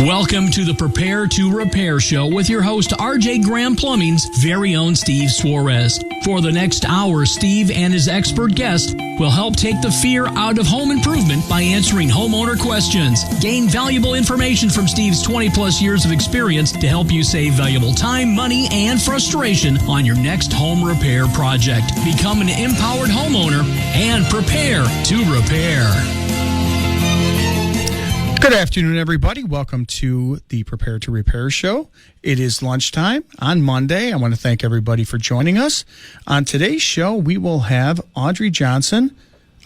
Welcome to the Prepare to Repair Show with your host, RJ Graham Plumbing's very own Steve Suarez. For the next hour, Steve and his expert guest will help take the fear out of home improvement by answering homeowner questions. Gain valuable information from Steve's 20-plus years of experience to help you save valuable time, money, and frustration on your next home repair project. Become an empowered homeowner and prepare to repair. Good afternoon, everybody. Welcome to the Prepare to Repair Show. It is lunchtime on Monday. I want to thank everybody for joining us. On today's show, we will have Audrey Johnson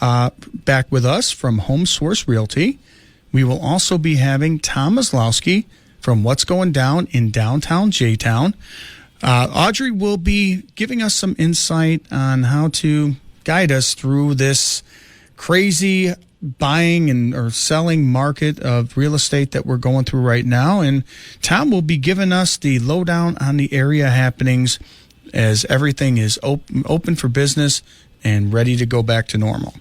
back with us from Home Source Realty. We will also be having Tom Maslowski from What's Going Down in Downtown J-Town. Audrey will be giving us some insight on how to guide us through this crazy buying or selling market of real estate that we're going through right now. And Tom will be giving us the lowdown on the area happenings as everything is open for business and ready to go back to normal.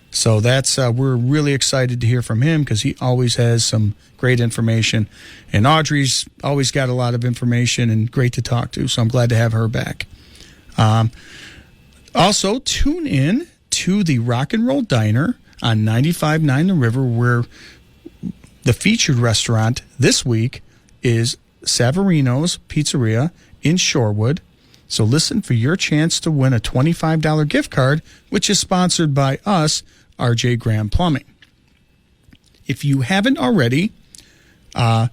So that's we're really excited to hear from him because he always has some great information. And Audrey's always got a lot of information and great to talk to. So I'm glad to have her back. Also, tune in to the Rock and Roll Diner on 95.9 The River, where the featured restaurant this week is Savarino's Pizzeria in Shorewood. So listen for your chance to win a $25 gift card, which is sponsored by us, RJ Graham Plumbing. If you haven't already, in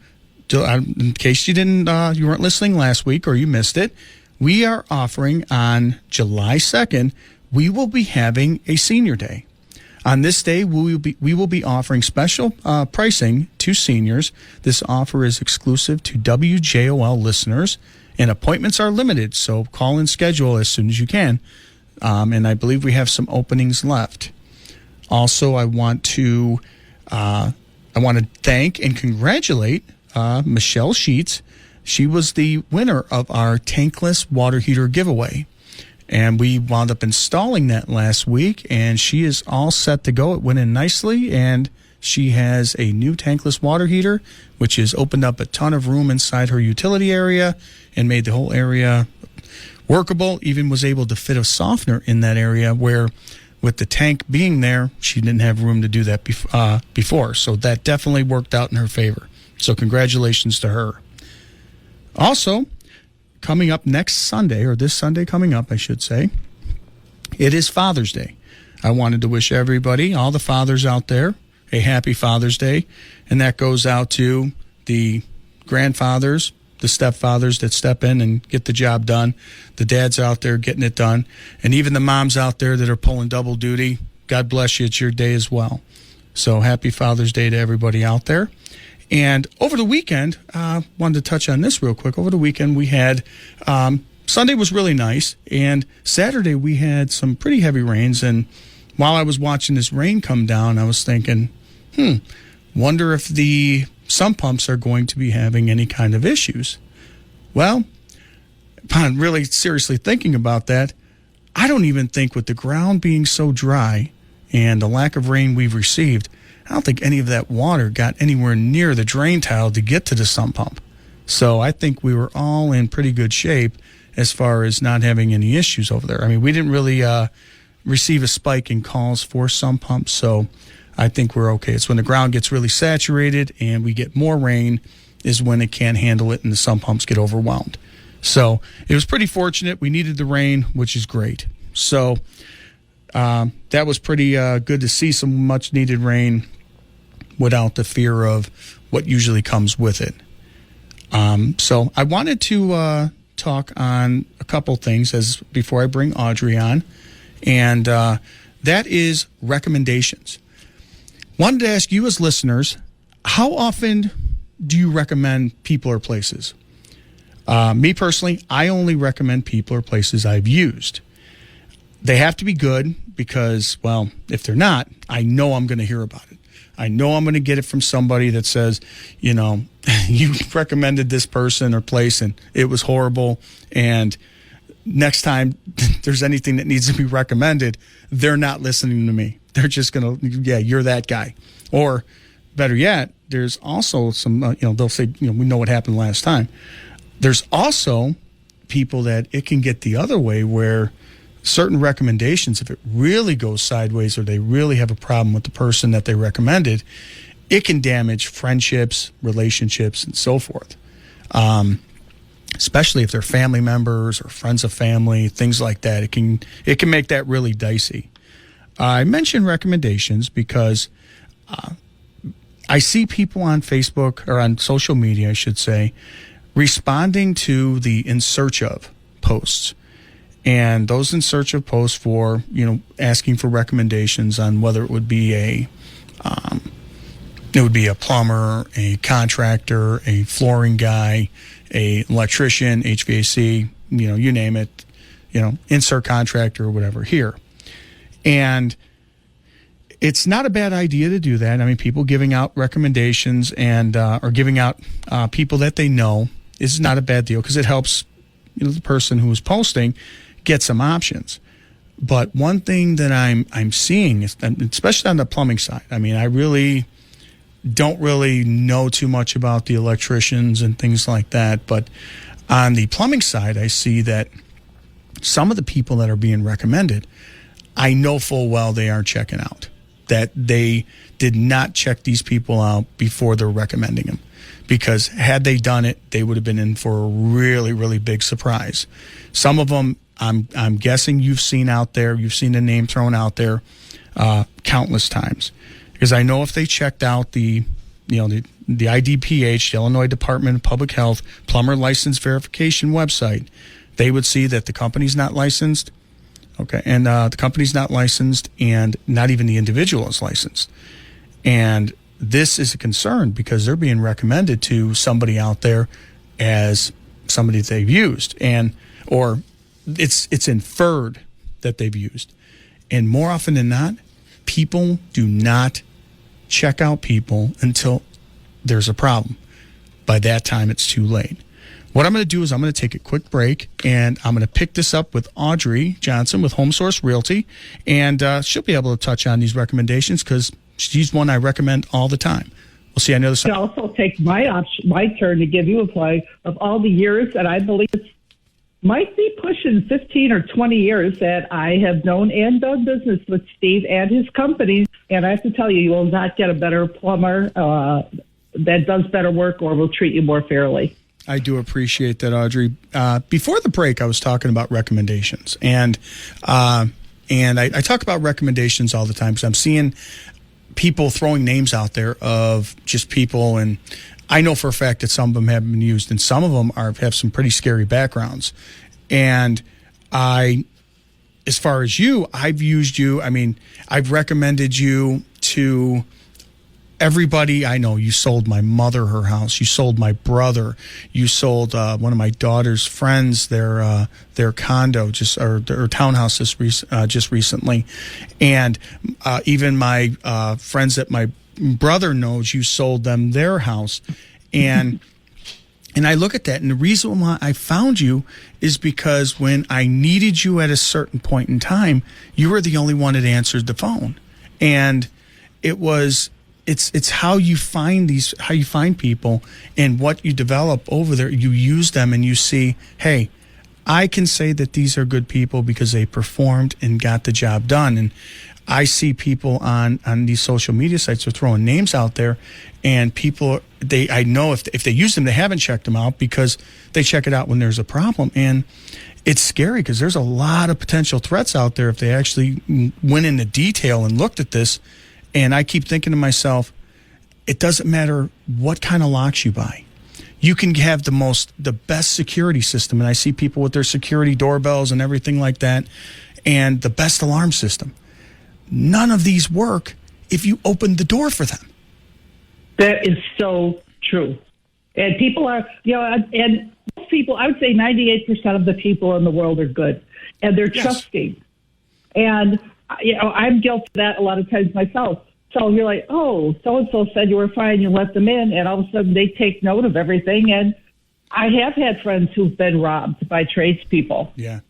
case you weren't listening last week or you missed it, we are offering on July 2nd, we will be having a senior day. On this day, we will be offering special pricing to seniors. This offer is exclusive to WJOL listeners, and appointments are limited, so call and schedule as soon as you can. And I believe we have some openings left. Also, I want to thank and congratulate Michelle Sheets. She was the winner of our tankless water heater giveaway. And we wound up installing that last week, and she is all set to go. It went in nicely, and she has a new tankless water heater, which has opened up a ton of room inside her utility area and made the whole area workable. Even was able to fit a softener in that area where, with the tank being there, she didn't have room to do that before. So that definitely worked out in her favor. So congratulations to her. Also, coming up next Sunday, or this Sunday coming up, I should say, it is Father's Day. I wanted to wish everybody, all the fathers out there, a happy Father's Day. And that goes out to the grandfathers, the stepfathers that step in and get the job done, the dads out there getting it done, and even the moms out there that are pulling double duty. God bless you. It's your day as well. So happy Father's Day to everybody out there. And over the weekend, wanted to touch on this real quick. Over the weekend, we had Sunday was really nice, and Saturday we had some pretty heavy rains. And while I was watching this rain come down, I was thinking, wonder if the sump pumps are going to be having any kind of issues. Well, upon really seriously thinking about that, I don't even think with the ground being so dry and the lack of rain we've received, I don't think any of that water got anywhere near the drain tile to get to the sump pump. So I think we were all in pretty good shape as far as not having any issues over there. I mean, we didn't really receive a spike in calls for sump pumps, so I think we're okay. It's when the ground gets really saturated and we get more rain is when it can't handle it and the sump pumps get overwhelmed. So it was pretty fortunate. We needed the rain, which is great. So that was pretty good to see some much-needed rain without the fear of what usually comes with it. So I wanted to talk on a couple things before I bring Audrey on, and that is recommendations. Wanted to ask you as listeners, how often do you recommend people or places? Me personally, I only recommend people or places I've used. They have to be good because, well, if they're not, I know I'm going to hear about it. I know I'm going to get it from somebody that says, you recommended this person or place and it was horrible. And next time there's anything that needs to be recommended, they're not listening to me. They're just going to, you're that guy. Or better yet, there's also some, they'll say, we know what happened last time. There's also people that it can get the other way where certain recommendations, if it really goes sideways or they really have a problem with the person that they recommended, it can damage friendships, relationships, and so forth. Especially if they're family members or friends of family, things like that. It can make that really dicey. I mention recommendations because I see people on Facebook or on social media, I should say, responding to the in search of posts. And those in search of posts for, asking for recommendations on whether it would be a plumber, a contractor, a flooring guy, a electrician, HVAC, you name it, insert contractor or whatever here. And it's not a bad idea to do that. I mean, people giving out recommendations and or giving out people that they know is not a bad deal because it helps the person who is posting get some options. But one thing that I'm seeing, is, especially on the plumbing side, I mean, I really don't really know too much about the electricians and things like that. But on the plumbing side, I see that some of the people that are being recommended, I know full well they aren't checking out, that they did not check these people out before they're recommending them. Because had they done it, they would have been in for a really, really big surprise. Some of them, I'm guessing you've seen out there, you've seen the name thrown out there countless times. Because I know if they checked out the IDPH, the Illinois Department of Public Health plumber license verification website, they would see that the company's not licensed. Okay, and the company's not licensed, and not even the individual is licensed. And this is a concern because they're being recommended to somebody out there as somebody they've used, or it's inferred that they've used. And more often than not, people do not check out people until there's a problem. By that time, it's too late. What I'm going to do is I'm going to take a quick break, and I'm going to pick this up with Audrey Johnson with Home Source Realty, and she'll be able to touch on these recommendations because she's one I recommend all the time. We'll see on the other side. I'll also take my turn to give you a play of all the years that I believe it might be pushing 15 or 20 years that I have known and done business with Steve and his company. And I have to tell you, you will not get a better plumber that does better work or will treat you more fairly. I do appreciate that, Audrey. Before the break, I was talking about recommendations. And I talk about recommendations all the time because I'm seeing people throwing names out there of just people, and I know for a fact that some of them haven't been used, and some of them have some pretty scary backgrounds. And as far as you, I've used you. I mean, I've recommended you to everybody I know. You sold my mother her house. You sold my brother. You sold one of my daughter's friends their condo or townhouse just recently, and even my friends that my brother knows. You sold them their house, and I look at that, and the reason why I found you is because when I needed you at a certain point in time, you were the only one that answered the phone, and it's how you find people and what you develop over there. You use them and you see, hey, I can say that these are good people because they performed and got the job done. And I see people on these social media sites are throwing names out there, and people, I know if they use them, they haven't checked them out because they check it out when there's a problem. And it's scary because there's a lot of potential threats out there if they actually went into detail and looked at this. And I keep thinking to myself, it doesn't matter what kind of locks you buy. You can have the best security system. And I see people with their security doorbells and everything like that, and the best alarm system. None of these work if you open the door for them. That is so true. And people are, and most people, I would say 98% of the people in the world are good, and they're trusting. And, I'm guilty of that a lot of times myself. So you're like, oh, so-and-so said you were fine, you let them in, and all of a sudden they take note of everything. And I have had friends who've been robbed by tradespeople. Yeah.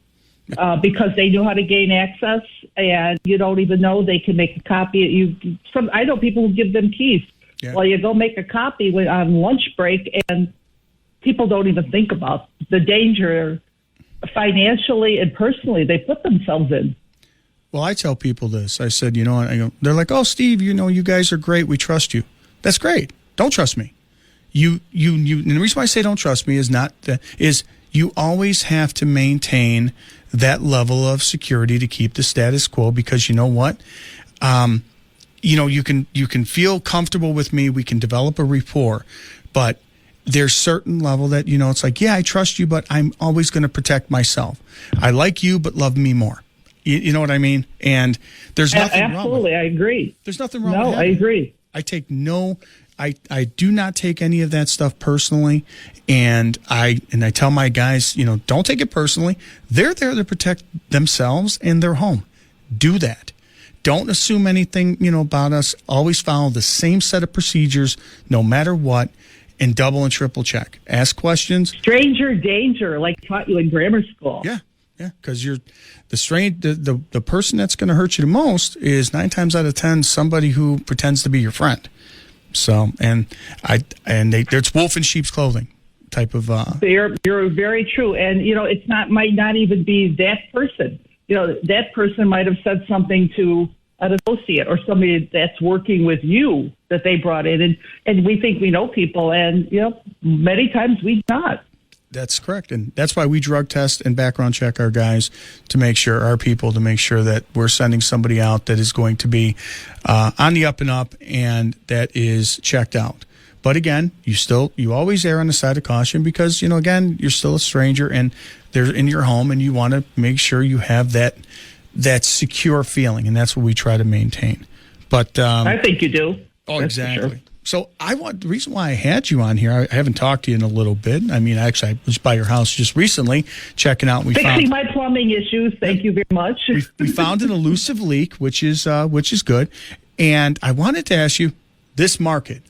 Because they knew how to gain access, and you don't even know they can make a copy. I know people who give them keys Yeah. Well, you go make a copy on lunch break, and people don't even think about the danger financially and personally they put themselves in. Well, I tell people this. I said, they're like, "Oh, Steve, you guys are great. We trust you." That's great. Don't trust me. And the reason why I say don't trust me is you always have to maintain that level of security to keep the status quo, because you know what? You can feel comfortable with me. We can develop a rapport, but there's certain level that, it's like, yeah, I trust you, but I'm always going to protect myself. I like you, but love me more. You know what I mean? And there's nothing wrong with it. Absolutely, I agree. There's nothing wrong with it. No, I agree. I do not take any of that stuff personally, and I tell my guys, don't take it personally. They're there to protect themselves and their home. Do that. Don't assume anything, about us. Always follow the same set of procedures, no matter what, and double and triple check. Ask questions. Stranger danger, like taught you in grammar school. Yeah, because you're the person that's going to hurt you the most is 9 times out of 10 somebody who pretends to be your friend. So, it's wolf in sheep's clothing type of. You're very true, and might not even be that person. That person might have said something to an associate or somebody that's working with you that they brought in, and we think we know people, and many times we do not. That's correct, and that's why we drug test and background check our guys to make sure that we're sending somebody out that is going to be on the up and up and that is checked out. But again, you always err on the side of caution because again, you're still a stranger and they're in your home, and you want to make sure you have that secure feeling, and that's what we try to maintain. But I think you do. Oh, exactly. Sure. So the reason why I had you on here, I haven't talked to you in a little bit. I mean, actually, I was by your house just recently checking out. Fixing my plumbing issues. Thank you very much. we found an elusive leak, which is good. And I wanted to ask you, this market,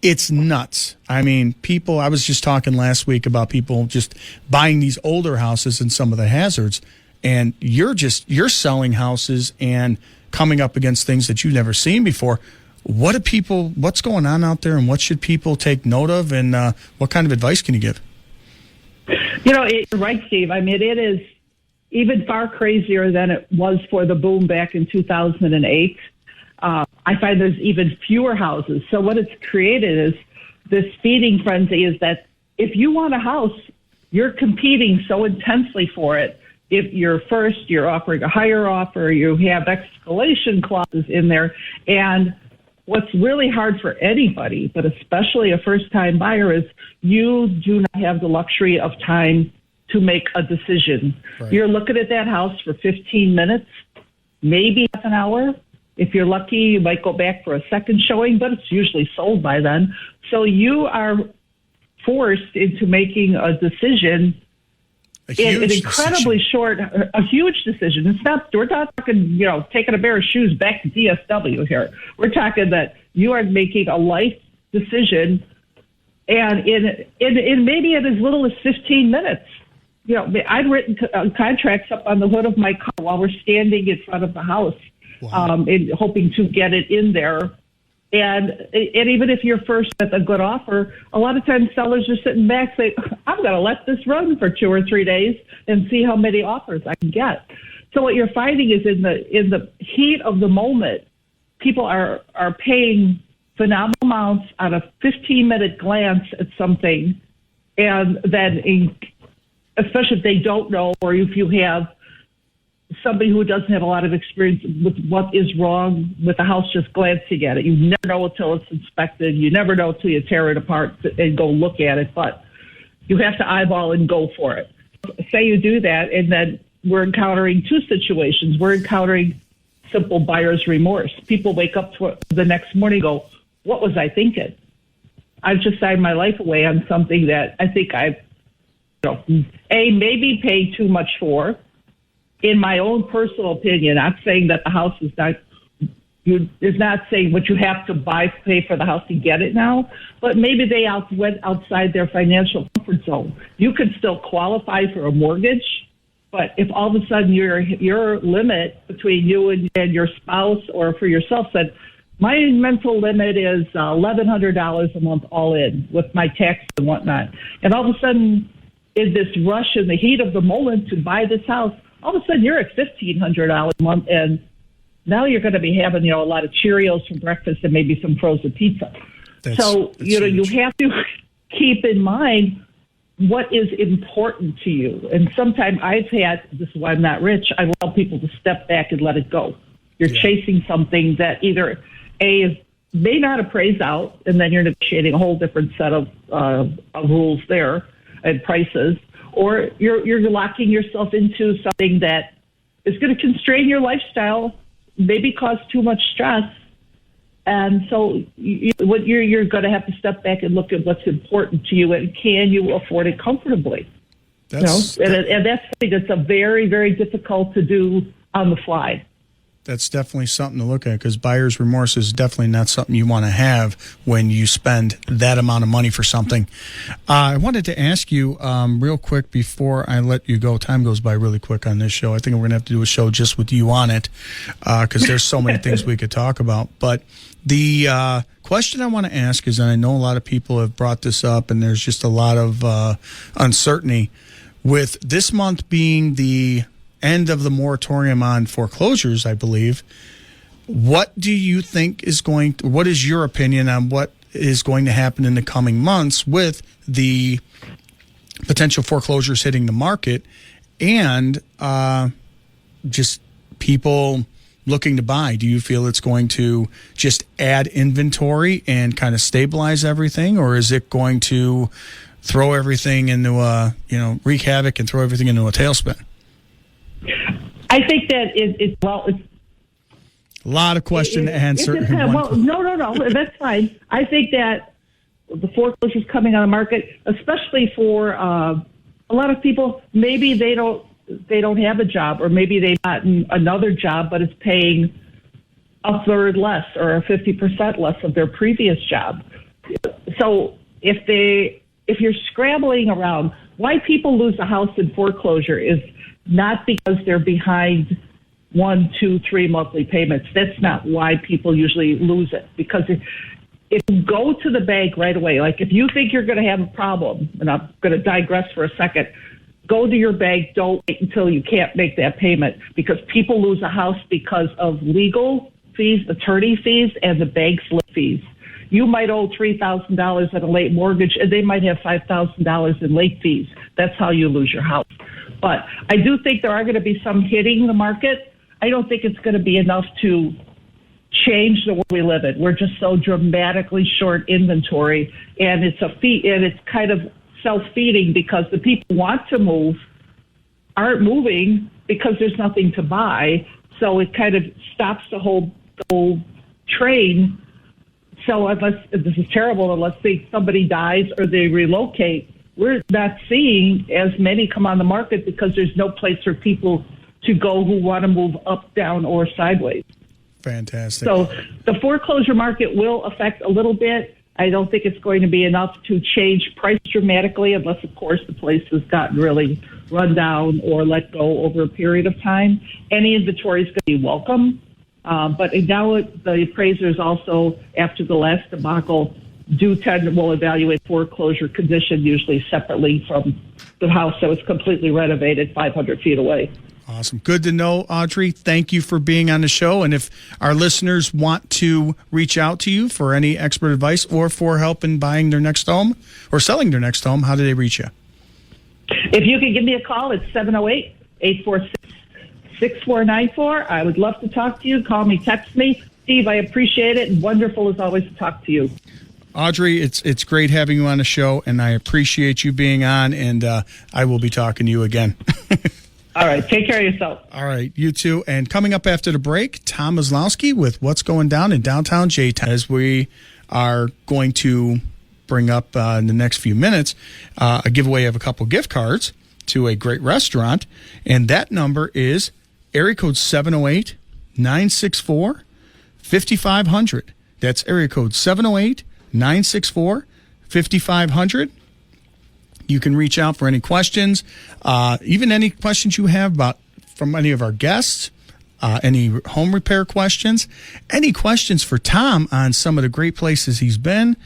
it's nuts. I mean, I was just talking last week about people just buying these older houses and some of the hazards. And you're selling houses and coming up against things that you've never seen before. What's going on out there, and what should people take note of, and what kind of advice can you give? You're right, Steve. I mean, it is even far crazier than it was for the boom back in 2008. I find there's even fewer houses. So what it's created is this feeding frenzy is that if you want a house, you're competing so intensely for it. If you're first, you're offering a higher offer, you have escalation clauses in there, and what's really hard for anybody, but especially a first-time buyer, is you do not have the luxury of time to make a decision. Right. You're looking at that house for 15 minutes, maybe half an hour. If you're lucky, you might go back for a second showing, but it's usually sold by then. So you are forced into making a decision in an incredibly short, a huge decision. It's not, we're not talking, taking a pair of shoes back to DSW here. We're talking that you are making a life decision, and in maybe in as little as 15 minutes. I'd written contracts up on the hood of my car while we're standing in front of the house, wow. Hoping to get it in there. And even if you're first with a good offer, a lot of times sellers are sitting back saying, I'm going to let this run for 2 or 3 days and see how many offers I can get. So what you're finding is in the heat of the moment, people are paying phenomenal amounts on a 15-minute glance at something. And then, especially if they don't know, or if you have somebody who doesn't have a lot of experience with what is wrong with the house, just glancing at it. You never know until it's inspected. You never know until you tear it apart and go look at it. But you have to eyeball and go for it. Say you do that, and then we're encountering two situations. We're encountering simple buyer's remorse. People wake up to the next morning and go, what was I thinking? I've just signed my life away on something that I think I've, maybe paid too much for. In my own personal opinion, not saying that the house is not saying what you have to pay for the house to get it now, but maybe they went outside their financial comfort zone. You could still qualify for a mortgage, but if all of a sudden your limit between you and your spouse or for yourself said, My mental limit is $1,100 a month all in with my taxes and whatnot. And all of a sudden, in this rush in the heat of the moment to buy this house, all of a sudden you're at $1,500 a month, and now you're going to be having, a lot of Cheerios for breakfast and maybe some frozen pizza. So you have to keep in mind what is important to you. And sometimes this is why I'm not rich, I tell people to step back and let it go. You're chasing something that either may not appraise out, and then you're negotiating a whole different set of rules there and prices, or you're locking yourself into something that is going to constrain your lifestyle, maybe cause too much stress. And so you're going to have to step back and look at what's important to you, and can you afford it comfortably? And that's something that's a very, very difficult to do on the fly. That's definitely something to look at, because buyer's remorse is definitely not something you want to have when you spend that amount of money for something. I wanted to ask you real quick before I let you go. Time goes by really quick on this show. I think we're going to have to do a show just with you on it, because there's so many things we could talk about. But the question I want to ask is, and I know a lot of people have brought this up, and there's just a lot of uncertainty with this month being the end of the moratorium on foreclosures, I believe. What do you think what is your opinion on what is going to happen in the coming months with the potential foreclosures hitting the market and just people looking to buy? Do you feel it's going to just add inventory and kind of stabilize everything, or is it going to throw everything into wreak havoc and throw everything into a tailspin? I think that it's a lot of question to answer. No, that's fine. I think that the foreclosures coming on the market, especially for a lot of people, maybe they don't have a job, or maybe they've gotten another job, but it's paying a third less or 50% less of their previous job. So if you're scrambling around, why people lose a house in foreclosure is not because they're behind 1, 2, 3 monthly payments. That's not why people usually lose it. Because if you go to the bank right away, like if you think you're going to have a problem, and I'm going to digress for a second, go to your bank. Don't wait until you can't make that payment, because people lose a house because of legal fees, attorney fees, and the bank's late fees. You might owe $3,000 on a late mortgage, and they might have $5,000 in late fees. That's how you lose your house. But I do think there are going to be some hitting the market. I don't think it's going to be enough to change the world we live in. We're just so dramatically short inventory, and it's kind of self-feeding, because the people who want to move aren't moving because there's nothing to buy. So it kind of stops the whole train. So this is terrible, unless somebody dies or they relocate, we're not seeing as many come on the market because there's no place for people to go who want to move up, down, or sideways. Fantastic. So the foreclosure market will affect a little bit. I don't think it's going to be enough to change price dramatically, unless, of course, the place has gotten really run down or let go over a period of time. Any inventory is going to be welcome. But now the appraisers also, after the last debacle, will evaluate foreclosure condition, usually separately from the house that was completely renovated 500 feet away. Awesome. Good to know, Audrey. Thank you for being on the show. And if our listeners want to reach out to you for any expert advice or for help in buying their next home or selling their next home, how do they reach you? If you can give me a call, it's 708-846-6494. I would love to talk to you. Call me, text me. Steve, I appreciate it, and wonderful as always to talk to you. Audrey, it's great having you on the show, and I appreciate you being on, and I will be talking to you again. All right. Take care of yourself. All right. You too. And coming up after the break, Tom Maslowski with What's Going Down in Downtown J-Town, as we are going to bring up in the next few minutes a giveaway of a couple gift cards to a great restaurant. And that number is area code 708-964-5500. That's area code 708-964-5500. You can reach out for any questions, even any questions you have from any of our guests, any home repair questions, any questions for Tom on some of the great places he's been.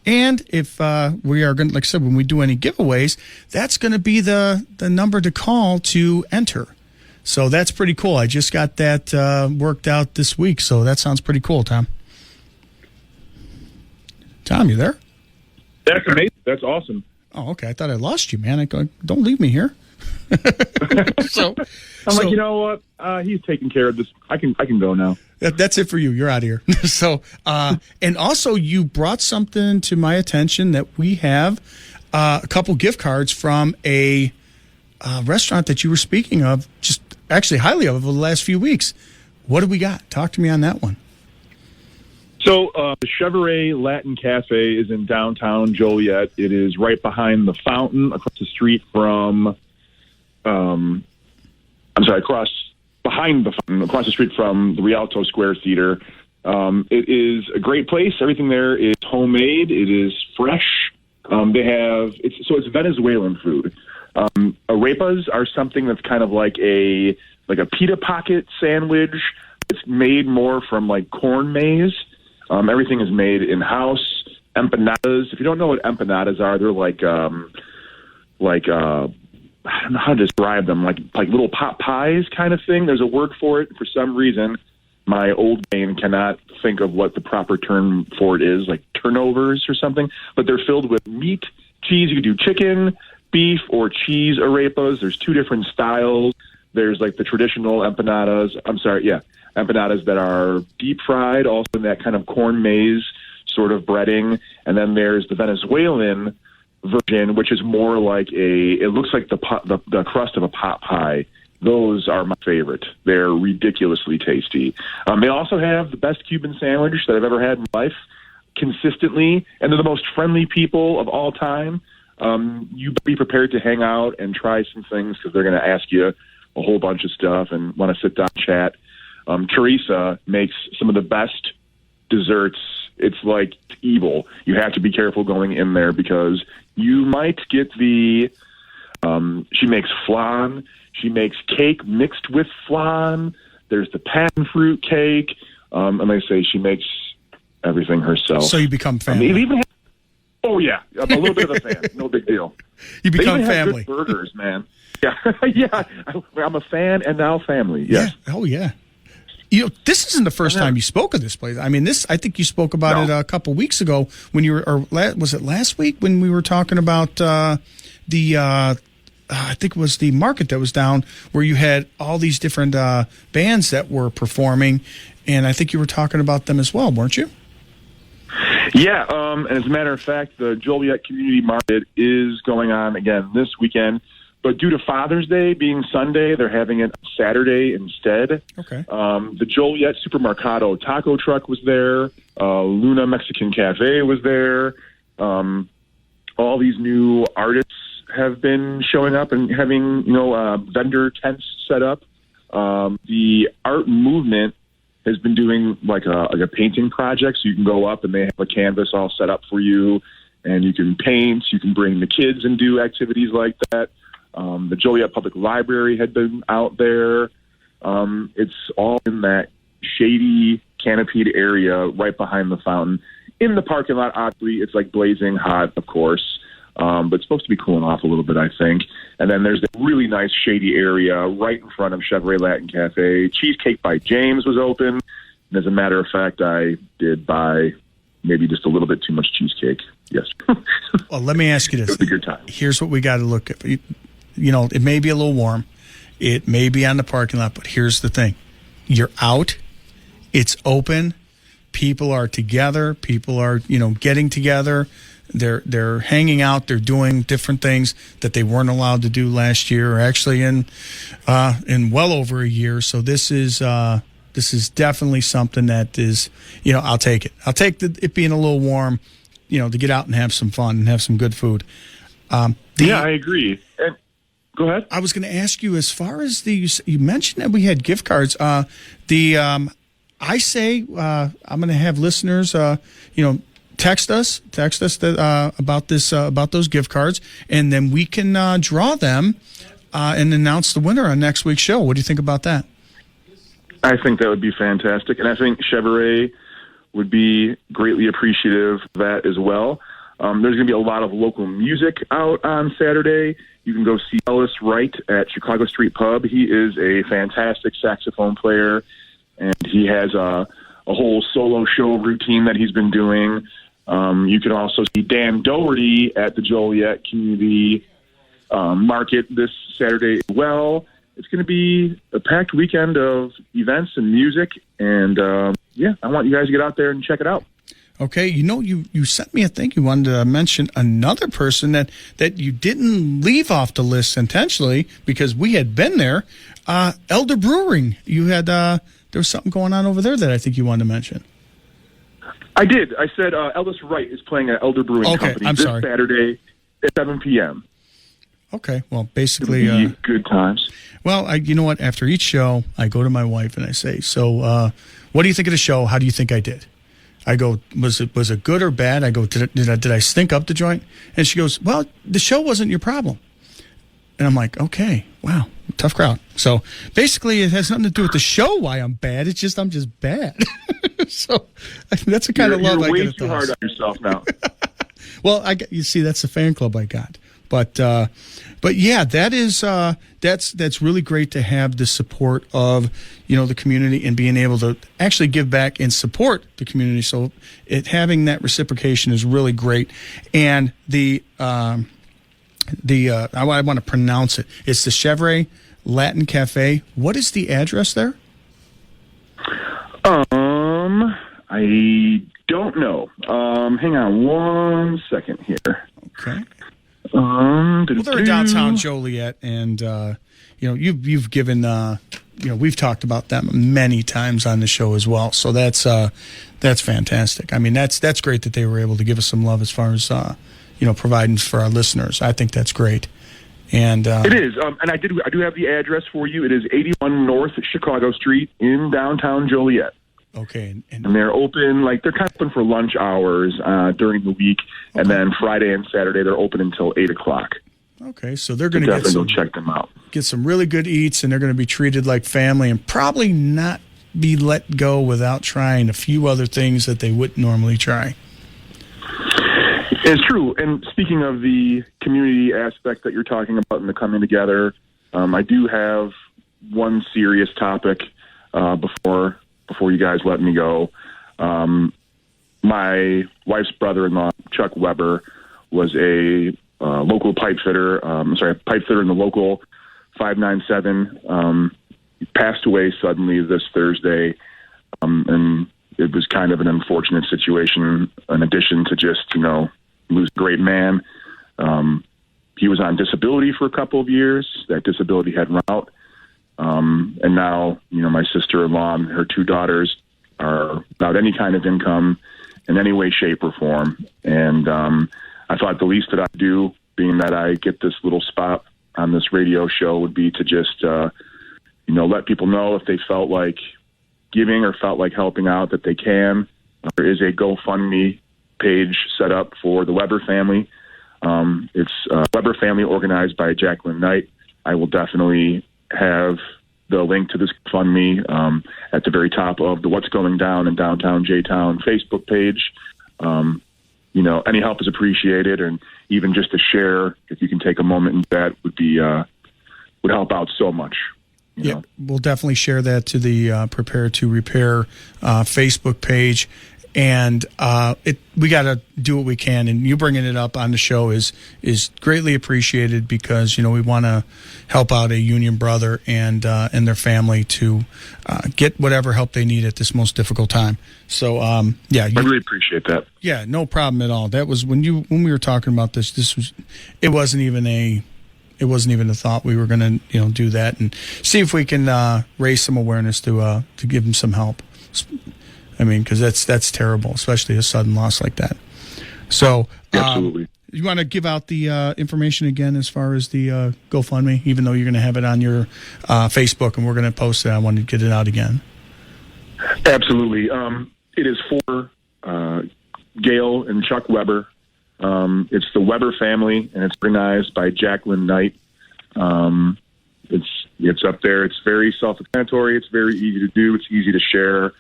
And if we are going to, like I said, when we do any giveaways, that's going to be the number to call to enter. So that's pretty cool. I just got that worked out this week. So that sounds pretty cool, Tom. Tom, you there? That's amazing. That's awesome. Oh, okay. I thought I lost you, man. Don't leave me here. So I'm like, you know what? He's taking care of this. I can go now. That's it for you. You're out of here. So, and also you brought something to my attention that we have a couple gift cards from a restaurant that you were speaking of, just actually highly of over the last few weeks. What do we got? Talk to me on that one. So the Chevere Latin Cafe is in downtown Joliet. It is right behind the fountain, across the street from, behind the fountain, across the street from the Rialto Square Theater. It is a great place. Everything there is homemade. It is fresh. It's Venezuelan food. Arepas are something that's kind of like a pita pocket sandwich. It's made more from like corn maize. Everything is made in-house. Empanadas, if you don't know what empanadas are, they're like I don't know how to describe them, like little pot pies kind of thing. There's a word for it. For some reason, my old brain cannot think of what the proper term for it is, like turnovers or something. But they're filled with meat, cheese. You could do chicken, beef, or cheese arepas. There's two different styles. There's like the traditional empanadas. Empanadas that are deep fried, also in that kind of corn maize sort of breading. And then there's the Venezuelan version, which is more like it looks like the crust of a pot pie. Those are my favorite. They're ridiculously tasty. They also have the best Cuban sandwich that I've ever had in life, consistently, and they're the most friendly people of all time. You be prepared to hang out and try some things because they're going to ask you a whole bunch of stuff and want to sit down and chat. Teresa makes some of the best desserts. It's like evil. You have to be careful going in there because you might get she makes flan. She makes cake mixed with flan. There's the passion fruit cake. And they say she makes everything herself. So you become family. Oh, yeah. I'm a little bit of a fan. No big deal. You become they even family. Have good burgers, man. Yeah. Yeah. I'm a fan and now family. Yes. Yeah. Oh, yeah. You know, this isn't the first time you spoke of this place. I mean, I think you spoke about it a couple weeks ago when you were, or was it last week when we were talking about I think it was the market that was down where you had all these different bands that were performing, and I think you were talking about them as well, weren't you? Yeah, and as a matter of fact, the Joliet Community Market is going on again this weekend. But due to Father's Day being Sunday, they're having it Saturday instead. Okay. The Joliet Supermercado taco truck was there. Luna Mexican Cafe was there. All these new artists have been showing up and having, vendor tents set up. The art movement has been doing like a painting project, so you can go up and they have a canvas all set up for you, and you can paint. You can bring the kids and do activities like that. The Joliet Public Library had been out there. It's all in that shady, canopied area right behind the fountain. In the parking lot, obviously, it's like blazing hot, of course, but it's supposed to be cooling off a little bit, I think. And then there's the really nice shady area right in front of Chevere Latin Cafe. Cheesecake by James was open. And as a matter of fact, I did buy maybe just a little bit too much cheesecake. Yes. Well, let me ask you this. It was a good time. Here's what we got to look at. It may be a little warm. It may be on the parking lot, but here's the thing. You're out. It's open. People are together. People are, getting together. They're hanging out. They're doing different things that they weren't allowed to do last year, or actually in well over a year. So this is definitely something that is, I'll take it. I'll take it being a little warm, to get out and have some fun and have some good food. I agree. And go ahead. I was going to ask you, as far as you mentioned that we had gift cards. I say I'm going to have listeners, text us about those gift cards, and then we can draw them and announce the winner on next week's show. What do you think about that? I think that would be fantastic, and I think Chevere would be greatly appreciative of that as well. There's going to be a lot of local music out on Saturday. You can go see Ellis Wright at Chicago Street Pub. He is a fantastic saxophone player, and he has a whole solo show routine that he's been doing. You can also see Dan Doherty at the Joliet Community Market this Saturday as well. It's going to be a packed weekend of events and music, and I want you guys to get out there and check it out. Okay, you sent me a thing. You wanted to mention another person that you didn't leave off the list intentionally because we had been there. Elder Brewing. You had there was something going on over there that I think you wanted to mention. I did. I said Ellis Wright is playing at Elder Brewing Company this Saturday at 7 p.m. Okay, well, basically... good times. Well, you know what? After each show, I go to my wife and I say, so what do you think of the show? How do you think I did? I go, was it good or bad? I go, did I stink up the joint? And she goes, well, the show wasn't your problem. And I'm like, okay, wow, tough crowd. So basically, it has nothing to do with the show why I'm bad. It's just I'm just bad. So that's the kind of love I get. You're way too hard on yourself now. Well, you see, that's the fan club I got. But yeah, that is that's really great to have the support of the community and being able to actually give back and support the community. So having that reciprocation is really great. And I want to pronounce it. It's the Chevere Latin Cafe. What is the address there? I don't know. Hang on one second here. Okay. Well, they're in downtown Joliet, and you've given we've talked about them many times on the show as well. So that's fantastic. I mean, that's great that they were able to give us some love as far as providing for our listeners. I think that's great. And it is, and I do have the address for you. It is 81 North Chicago Street in downtown Joliet. Okay, and they're open, they're kind of open for lunch hours during the week, okay. And then Friday and Saturday they're open until 8 o'clock. Okay, so they're going to go check them out. Get some really good eats, and they're going to be treated like family, and probably not be let go without trying a few other things that they wouldn't normally try. It's true. And speaking of the community aspect that you're talking about and the coming together, I do have one serious topic before you guys let me go. My wife's brother-in-law, Chuck Weber, was a local pipe fitter. Pipe fitter in the local 597. He passed away suddenly this Thursday, and it was kind of an unfortunate situation. In addition to just lose a great man, he was on disability for a couple of years. That disability had run out. And now, my sister-in-law and her two daughters are without any kind of income in any way, shape, or form. And I thought the least that I'd do, being that I get this little spot on this radio show, would be to just, let people know if they felt like giving or felt like helping out that they can. There is a GoFundMe page set up for the Weber family. It's Weber family organized by Jacqueline Knight. I will definitely have the link to this GoFundMe at the very top of the What's Going Down in Downtown J-Town Facebook page. Any help is appreciated, and even just to share, if you can take a moment in that, would help out so much. Yeah, we'll definitely share that to the Prepare to Repair Facebook page. And we got to do what we can, and you bringing it up on the show is greatly appreciated because we want to help out a union brother and their family to get whatever help they need at this most difficult time. So I really appreciate that. Yeah, no problem at all. That was when we were talking about this. It wasn't even a thought we were going to do that and see if we can raise some awareness to give them some help. I mean, because that's terrible, especially a sudden loss like that. So, absolutely. You want to give out the information again as far as the GoFundMe, even though you're going to have it on your Facebook and we're going to post it. I want to get it out again. Absolutely. It is for Gail and Chuck Weber. It's the Weber family, and it's organized by Jacqueline Knight. It's It's up there. It's very self-explanatory. It's very easy to do. It's easy to share.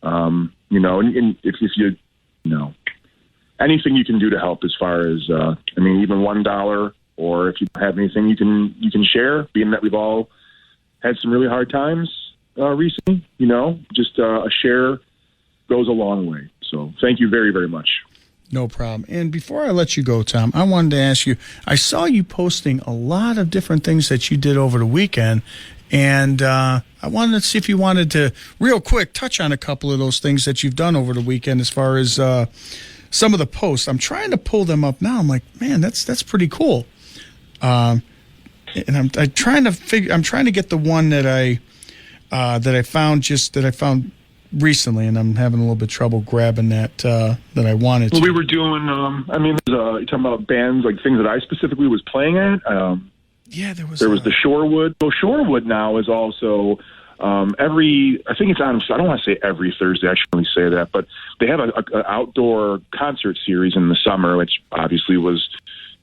And if you anything you can do to help as far as, even $1, or if you don't have anything you can share, being that we've all had some really hard times recently, just a share goes a long way. So thank you very, very much. No problem. And before I let you go, Tom, I wanted to ask you, I saw you posting a lot of different things that you did over the weekend, and I wanted to see if you wanted to, real quick, touch on a couple of those things that you've done over the weekend as far as some of the posts. I'm trying to pull them up now. I'm like, man, that's pretty cool. And I'm trying to get the one that I found recently, and I'm having a little bit of trouble grabbing that I wanted to. Well, we were doing, you're talking about bands, like things that I specifically was playing at. There was the Shorewood. So Shorewood now is also I think it's on, I don't want to say every Thursday, I shouldn't really say that, but they have an outdoor concert series in the summer, which obviously was,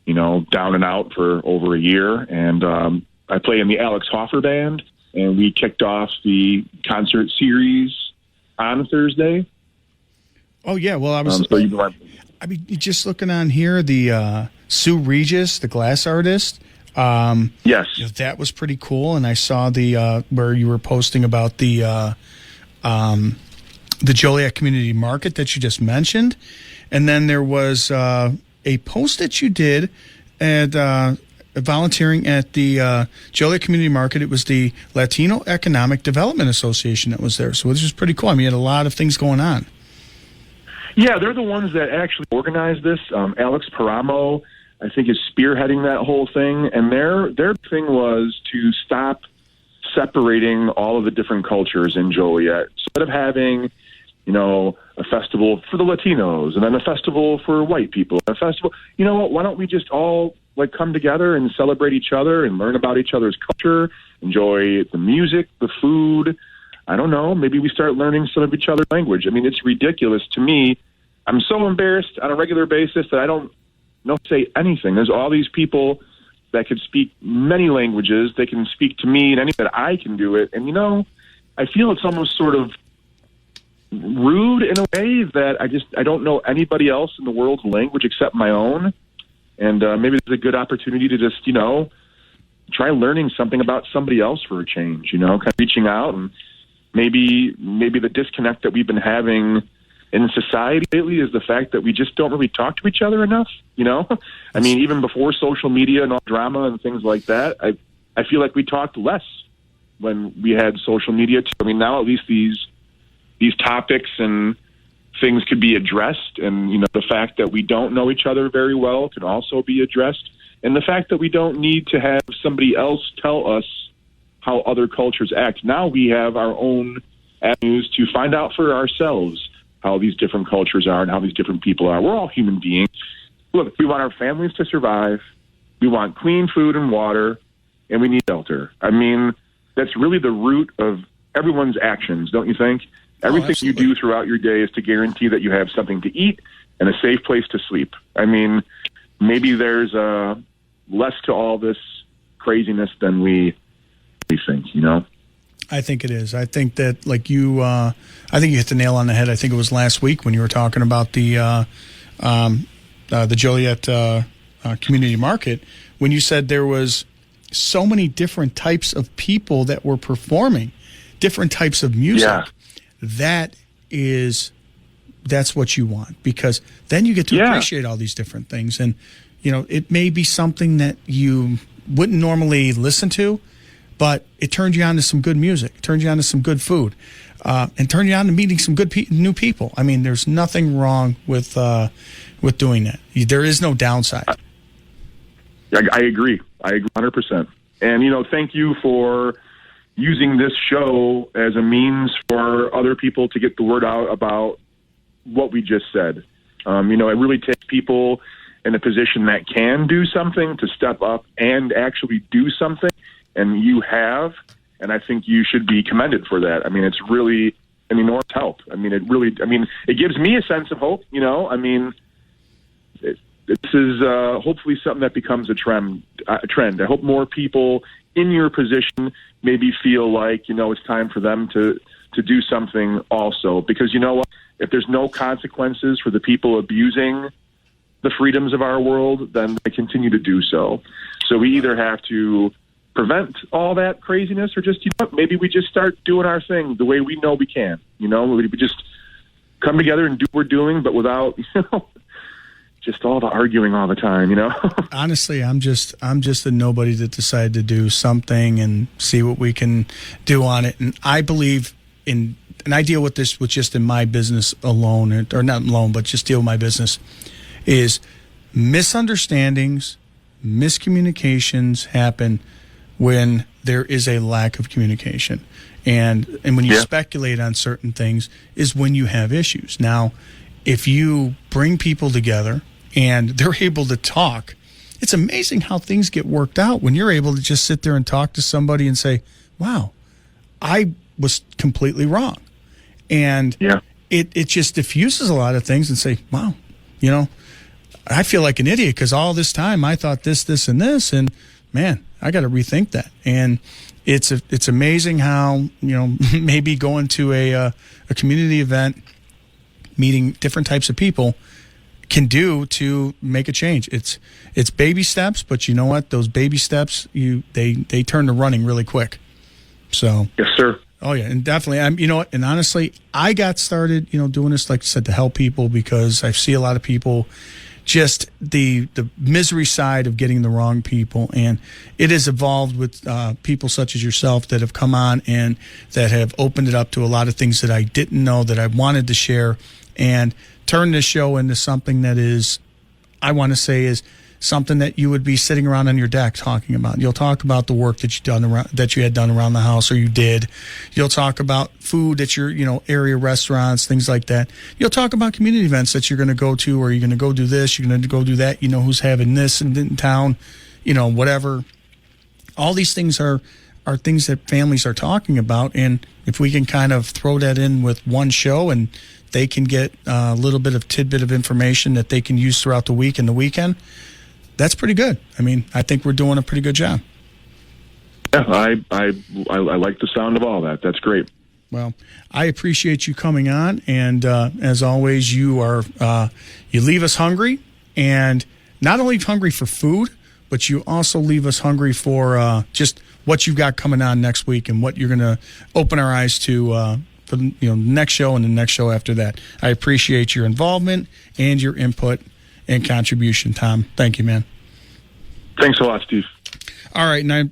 down and out for over a year. And I play in the Alex Hoffer Band, and we kicked off the concert series on Thursday. Oh yeah, well I was. Just looking on here, the Sue Regis, the glass artist. Yes, that was pretty cool, and I saw the where you were posting about the Joliet Community Market that you just mentioned, and then there was a post that you did at volunteering at the Joliet Community Market. It was the Latino Economic Development Association that was there. So this was pretty cool. I mean, you had a lot of things going on. Yeah, they're the ones that actually organized this. Alex Paramo, I think, is spearheading that whole thing. And their thing was to stop separating all of the different cultures in Joliet. Instead of having, a festival for the Latinos and then a festival for white people, a festival, why don't we just all come together and celebrate each other and learn about each other's culture, enjoy the music, the food. I don't know. Maybe we start learning some of each other's language. I mean, it's ridiculous to me. I'm so embarrassed on a regular basis that I don't say anything. There's all these people that could speak many languages. They can speak to me and any that I can do it. And, I feel it's almost sort of rude in a way that I don't know anybody else in the world's language except my own. And maybe there's a good opportunity to just, try learning something about somebody else for a change, kind of reaching out. And maybe the disconnect that we've been having in society lately is the fact that we just don't really talk to each other enough, I mean, even before social media and all drama and things like that, I feel like we talked less when we had social media too. I mean, now at least these topics and things could be addressed, and the fact that we don't know each other very well can also be addressed, and the fact that we don't need to have somebody else tell us how other cultures act. Now we have our own avenues to find out for ourselves how these different cultures are and how these different people are. We're all human beings. Look, we want our families to survive. We want clean food and water, and we need shelter. I mean, that's really the root of everyone's actions, don't you think? Everything you do throughout your day is to guarantee that you have something to eat and a safe place to sleep. I mean, maybe there's less to all this craziness than we think, I think it is. I think that, I think you hit the nail on the head. I think it was last week when you were talking about the Joliet Community Market, when you said there was so many different types of people that were performing different types of music. Yeah. That's what you want, because then you get to appreciate all these different things. And, it may be something that you wouldn't normally listen to, but it turned you on to some good music, turned you on to some good food, and turned you on to meeting some good new people. I mean, there's nothing wrong with doing that. There is no downside. I agree. I agree 100%. And, thank you for using this show as a means for other people to get the word out about what we just said. It really takes people in a position that can do something to step up and actually do something, and you have, and I think you should be commended for that. I mean, it's really an enormous help. I mean, it gives me a sense of hope, this is hopefully something that becomes a trend. I hope more people in your position maybe feel like, it's time for them to do something also. Because you know what? If there's no consequences for the people abusing the freedoms of our world, then they continue to do so. So we either have to prevent all that craziness or just, maybe we just start doing our thing the way we know we can. We just come together and do what we're doing, but without, just all the arguing all the time, Honestly, I'm just a nobody that decided to do something and see what we can do on it. And I believe in, and I deal with this with just in my business alone, or not alone, but just deal with my business, is misunderstandings, miscommunications happen when there is a lack of communication. And when you speculate on certain things is when you have issues. Now, if you bring people together and they're able to talk, it's amazing how things get worked out when you're able to just sit there and talk to somebody and say, wow, I was completely wrong. And it just diffuses a lot of things and say, wow, I feel like an idiot because all this time I thought this, and this, and man, I got to rethink that. And it's amazing how, maybe going to a community event, meeting different types of people can do to make a change. It's baby steps, but you know what? Those baby steps, they turn to running really quick. So yes, sir. Oh yeah, and definitely. And honestly, I got started, doing this, like I said, to help people because I see a lot of people, just the misery side of getting the wrong people, and it has evolved with people such as yourself that have come on and that have opened it up to a lot of things that I didn't know that I wanted to share, and turn this show into something that is, I want to say, is something that you would be sitting around on your deck talking about. You'll talk about the work that you had done around the house, or you did. You'll talk about food at your, area restaurants, things like that. You'll talk about community events that you're going to go to, or you're going to go do this, you're going to go do that. Who's having this in town, whatever. All these things are things that families are talking about, and if we can kind of throw that in with one show and they can get a little bit of tidbit of information that they can use throughout the week and the weekend, that's pretty good. I think we're doing a pretty good job. Yeah, I like the sound of all that. That's great. Well, I appreciate you coming on, and as always, you leave us hungry, and not only hungry for food, but you also leave us hungry for just what you've got coming on next week and what you're going to open our eyes to for the next show and the next show after that. I appreciate your involvement and your input and contribution, Tom. Thank you, man. Thanks a lot, Steve. All right, and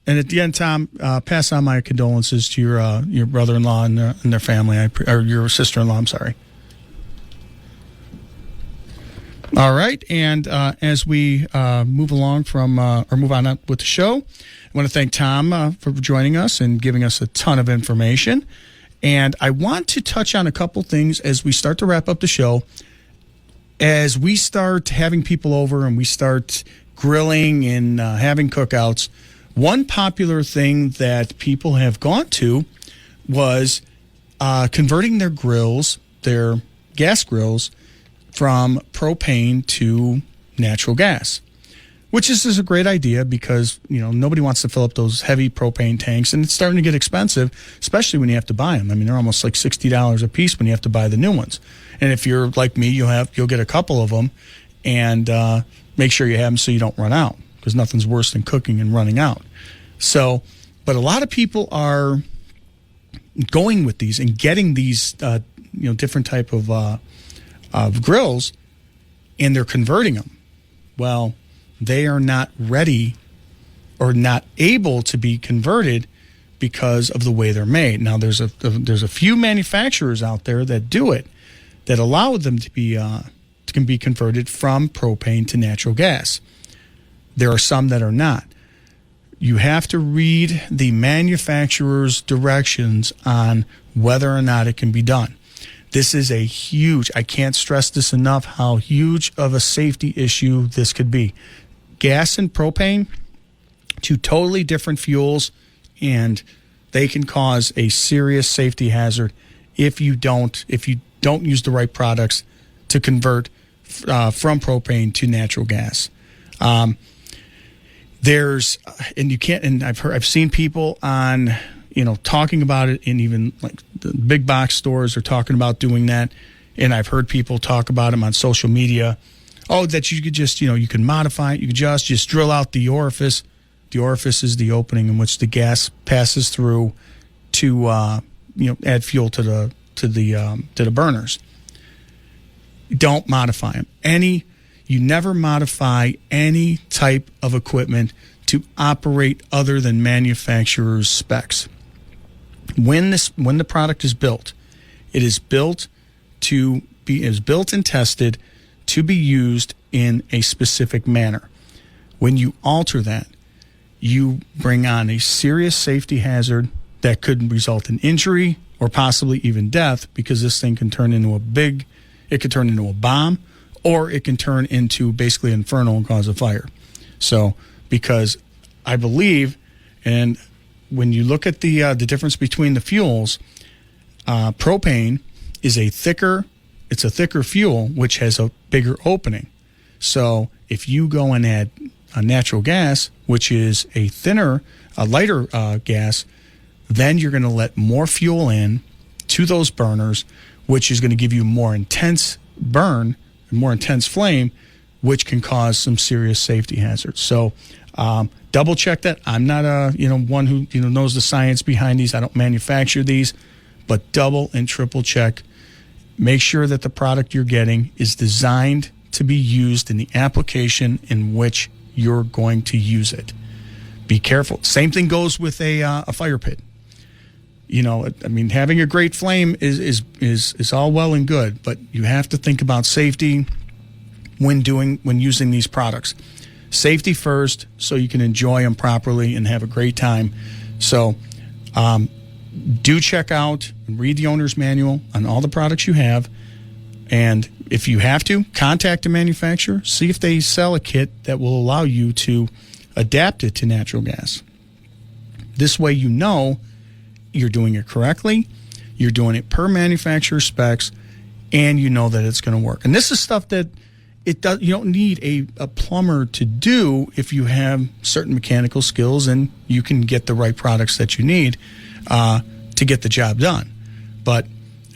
at the end, Tom, pass on my condolences to your brother-in-law and their family, or your sister-in-law. I'm sorry. All right, and as we move along move on up with the show, I want to thank Tom for joining us and giving us a ton of information. And I want to touch on a couple things as we start to wrap up the show. As we start having people over and we start grilling and having cookouts, one popular thing that people have gone to was converting their grills, their gas grills, from propane to natural gas, which is a great idea because, nobody wants to fill up those heavy propane tanks, and it's starting to get expensive, especially when you have to buy them. They're almost like $60 a piece when you have to buy the new ones. And if you're like me, you'll get a couple of them, and make sure you have them so you don't run out, because nothing's worse than cooking and running out. So, but a lot of people are going with these and getting these, different type of grills, and they're converting them. Well, they are not ready or not able to be converted because of the way they're made. Now, there's a few manufacturers out there that do it, that allow them to be can be converted from propane to natural gas. There are some that are not. You have to read the manufacturer's directions on whether or not it can be done. This is a huge, I can't stress this enough, how huge of a safety issue this could be. Gas and propane, two totally different fuels, and they can cause a serious safety hazard if you don't use the right products to convert from propane to natural gas. I've seen people on, talking about it, and even like the big box stores are talking about doing that. And I've heard people talk about them on social media. Oh, that you could just, you can modify it. You could just drill out the orifice. The orifice is the opening in which the gas passes through to, add fuel to the burners. Don't modify them. You never modify any type of equipment to operate other than manufacturer's specs. When the product is built, it is built and tested to be used in a specific manner. When you alter that, you bring on a serious safety hazard that could result in injury or possibly even death, because this thing can turn into a bomb, or it can turn into basically inferno and cause a fire. So, because I believe, and when you look at the difference between the fuels, propane is a thicker fuel, which has a bigger opening. So if you go and add a natural gas, which is a lighter gas, then you're going to let more fuel in to those burners, which is going to give you more intense burn, more intense flame, which can cause some serious safety hazards. So double check that. I'm not one who knows the science behind these. I don't manufacture these, but double and triple check. Make sure that the product you're getting is designed to be used in the application in which you're going to use it. Be careful. Same thing goes with a fire pit. Having a great flame is all well and good, but you have to think about safety when using these products. Safety first, so you can enjoy them properly and have a great time. So, do check out and read the owner's manual on all the products you have. And if you have to, contact the manufacturer. See if they sell a kit that will allow you to adapt it to natural gas. This way you're doing it correctly, you're doing it per manufacturer specs, and you know that it's going to work. And this is stuff that you don't need a plumber to do if you have certain mechanical skills and you can get the right products that you need to get the job done. But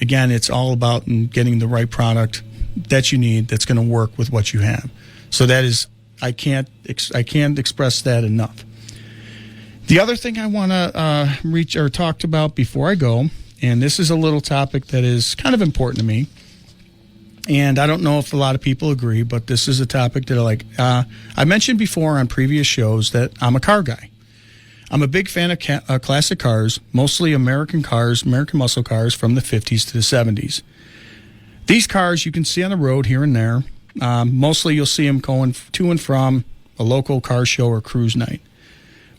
again, it's all about getting the right product that you need that's going to work with what you have. So that is, I can't express that enough. The other thing I want to talk about before I go, and this is a little topic that is kind of important to me, and I don't know if a lot of people agree, but this is a topic that I mentioned before on previous shows that I'm a car guy. I'm a big fan of classic cars, mostly American cars, American muscle cars from the 50s to the 70s. These cars you can see on the road here and there. Mostly you'll see them going to and from a local car show or cruise night.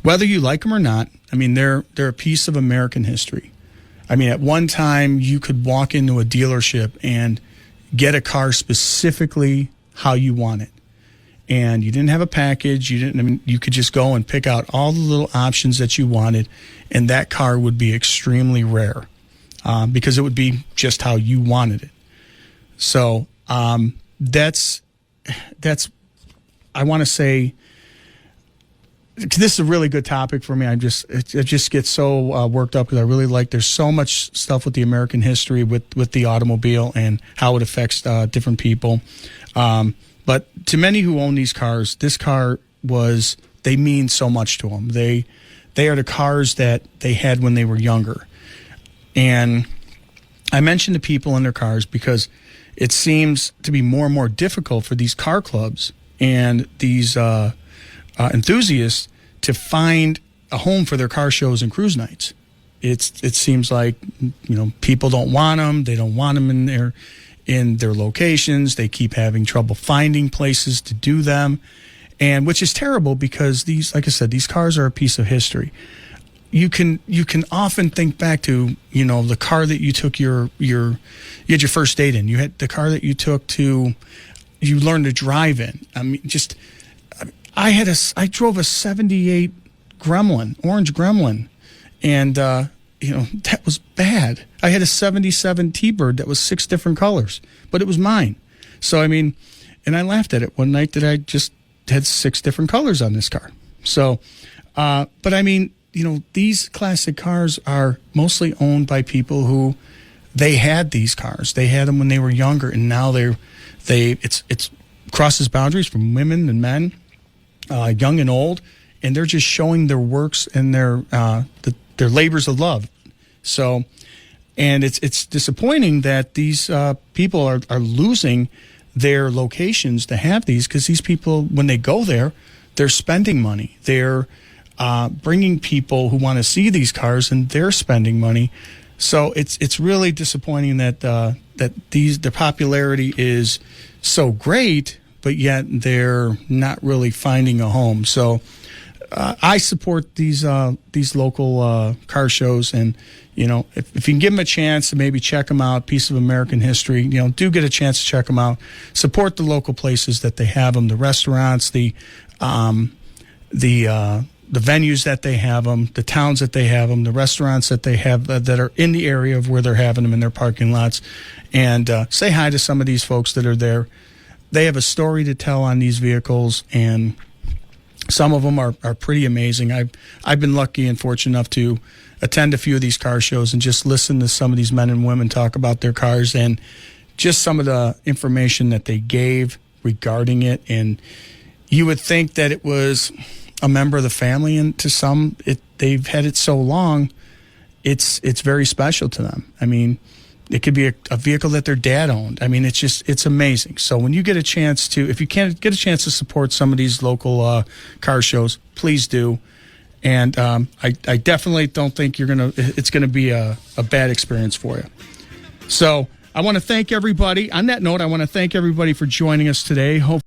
Whether you like them or not, they're a piece of American history. At one time you could walk into a dealership and get a car specifically how you want it. And you didn't have a package. You could just go and pick out all the little options that you wanted, and that car would be extremely rare because it would be just how you wanted it. So that's I want to say, this is a really good topic for me. It just gets so worked up because I really like. There's so much stuff with the American history with the automobile and how it affects different people. But to many who own these cars, this car they mean so much to them. They are the cars that they had when they were younger. And I mention the people in their cars because it seems to be more and more difficult for these car clubs and these enthusiasts to find a home for their car shows and cruise nights. It seems like people don't want them. They don't want them in their locations. They keep having trouble finding places to do them, and which is terrible because like I said, these cars are a piece of history. You can often think back to the car that you took you had your first date in. You had the car that you learned to drive in. I drove a 78 Gremlin, orange Gremlin, and that was bad. I had a 77 T-Bird that was 6 different colors, but it was mine. So And I laughed at it one night that I just had 6 different colors on this car. So, but I mean, these classic cars are mostly owned by people who they had these cars. They had them when they were younger, and now it's crosses boundaries from women and men, young and old, and they're just showing their works and their labors of love. So, and it's disappointing that these people are losing their locations to have these, because these people, when they go there, they're spending money. They're bringing people who want to see these cars, and they're spending money. So it's really disappointing that the popularity is so great, but yet they're not really finding a home. So I support these local car shows, and if you can give them a chance to maybe check them out, Piece of American History, do get a chance to check them out. Support the local places that they have them, the restaurants, the venues that they have them, the towns that they have them, the restaurants that they have that are in the area of where they're having them in their parking lots, and say hi to some of these folks that are there. They have a story to tell on these vehicles, and some of them are pretty amazing. I've been lucky and fortunate enough to attend a few of these car shows and just listen to some of these men and women talk about their cars and just some of the information that they gave regarding it. And you would think that it was a member of the family, and to some, they've had it so long, it's very special to them. I mean, it could be a vehicle that their dad owned. I mean, it's amazing. So when you get a chance to, if you can't get a chance to support some of these local car shows, please do. And I definitely don't think it's gonna be a bad experience for you. So I want to thank everybody. On that note, I want to thank everybody for joining us today. Hope